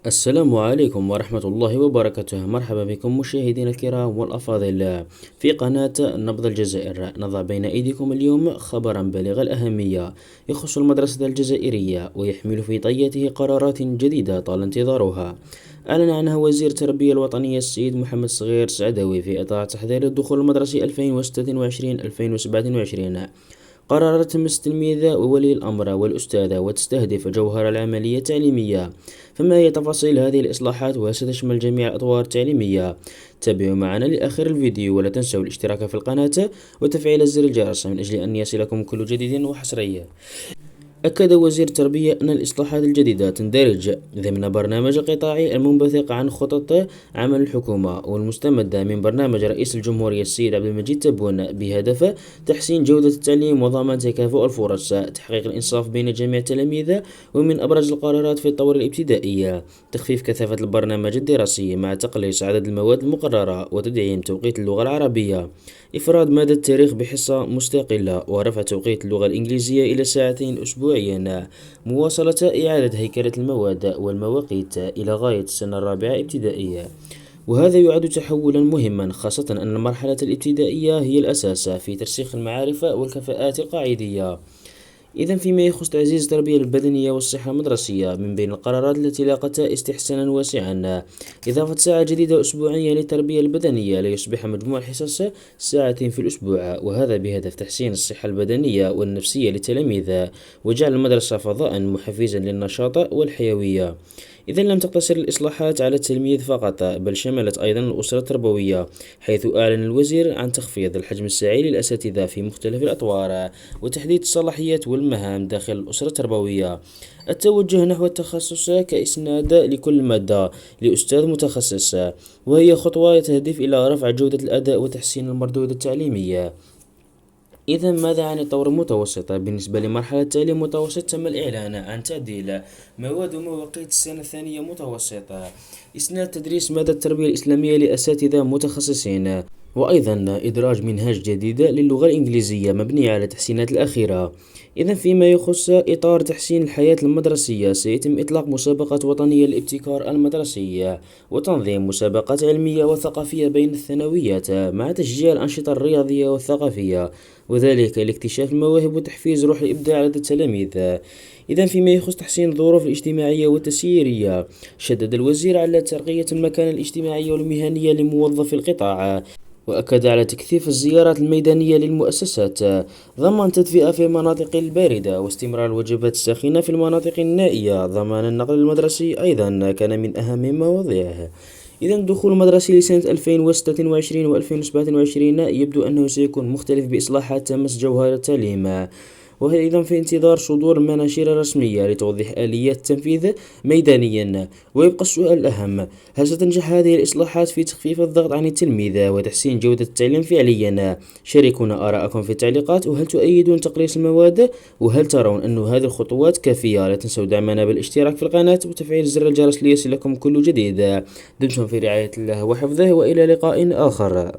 السلام عليكم ورحمة الله وبركاته. مرحبا بكم مشاهدينا الكرام والأفاضل في قناة نبض الجزائر. نضع بين أيديكم اليوم خبرا بالغ الأهمية يخص المدرسة الجزائرية ويحمل في طياته قرارات جديدة طال انتظارها. أعلن عنها وزير التربية الوطنية السيد محمد صغير سعدوي في إطار تحضير الدخول المدرسي 2026-2027. قرارات تمس التلميذ وولي الأمر والأستاذ وتستهدف جوهر العملية التعليمية. فما هي تفاصيل هذه الإصلاحات وستشمل جميع الأطوار التعليمية؟ تابعوا معنا لآخر الفيديو ولا تنسوا الاشتراك في القناة وتفعيل زر الجرس من أجل أن يصلكم كل جديد وحصري. أكد وزير التربية أن الإصلاحات الجديدة تندرج ضمن برنامج قطاعي المنبثق عن خطط عمل الحكومة والمستمدة من برنامج رئيس الجمهورية السيد عبد المجيد تبون بهدف تحسين جودة التعليم وضمان تكافؤ الفرص، تحقيق الإنصاف بين جميع التلاميذ. ومن أبرز القرارات في الطور الابتدائي تخفيف كثافة البرنامج الدراسي مع تقليص عدد المواد المقررة وتدعيم توقيت اللغة العربية، إفراد مادة التاريخ بحصة مستقلة ورفع توقيت اللغة الإنجليزية إلى 2 أسبوعيا، مواصلة إعادة هيكلة المواد والمواقيت إلى غاية السنة الرابعة ابتدائية. وهذا يعد تحولا مهما، خاصة أن المرحلة الابتدائية هي الأساس في ترسيخ المعارف والكفاءات القاعدية. إذا فيما يخص تعزيز التربية البدنية والصحة المدرسية، من بين القرارات التي لاقت استحسانا واسعا إضافة ساعة جديدة أسبوعية للتربية البدنية ليصبح مجموع الحصص ساعة في الأسبوع، وهذا بهدف تحسين الصحة البدنية والنفسية للتلاميذ وجعل المدرسة فضاء محفزا للنشاط والحيوية. إذا لم تقتصر الإصلاحات على التلميذ فقط، بل شملت أيضا الأسرة التربوية، حيث أعلن الوزير عن تخفيض الحجم الساعي للأساتذة في مختلف الأطوار وتحديد الصلاحيات والمهام داخل الأسرة التربوية. التوجه نحو التخصص كإسناد لكل مادة لأستاذ متخصص، وهي خطوة تهدف إلى رفع جودة الأداء وتحسين المردود التعليمي. إذا ماذا عن الطور المتوسط؟ بالنسبة لمرحلة التعليم المتوسط تم الإعلان عن تعديل مواد ومواقيت السنة الثانية متوسطة، إسناد تدريس مادة التربية الإسلامية لأساتذة متخصصين، وأيضا إدراج منهاج جديد للغة الإنجليزية مبني على التحسينات الأخيرة. إذا فيما يخص إطار تحسين الحياة المدرسية، سيتم إطلاق مسابقات وطنية للابتكار المدرسي وتنظيم مسابقات علمية وثقافية بين الثانويات مع تشجيع الأنشطة الرياضية والثقافية، وذلك لاكتشاف المواهب وتحفيز روح الإبداع لدى التلاميذ. إذا فيما يخص تحسين الظروف الاجتماعية والتسييرية، شدد الوزير على ترقية المكانة الاجتماعية والمهنية لموظفي القطاع، وأكد على تكثيف الزيارات الميدانية للمؤسسات، ضمان تدفئة في المناطق الباردة، واستمرار الوجبات الساخنة في المناطق النائية. ضمان النقل المدرسي أيضا كان من أهم مواضيعه. إذا الدخول المدرسي لسنة 2026 و 2027 يبدو أنه سيكون مختلف بإصلاحات تمس جوهر التعليم، وهي أيضا في انتظار صدور مناشير رسمية لتوضيح آليات التنفيذ ميدانيا. ويبقى السؤال الأهم: هل ستنجح هذه الإصلاحات في تخفيف الضغط عن التلميذ وتحسين جودة التعليم فعليا؟ شاركونا آراءكم في التعليقات، وهل تؤيدون تقليص المواد؟ وهل ترون أن هذه الخطوات كافية؟ لا تنسوا دعمنا بالاشتراك في القناة وتفعيل زر الجرس ليصلكم كل جديد. دمتم في رعاية الله وحفظه، وإلى لقاء آخر.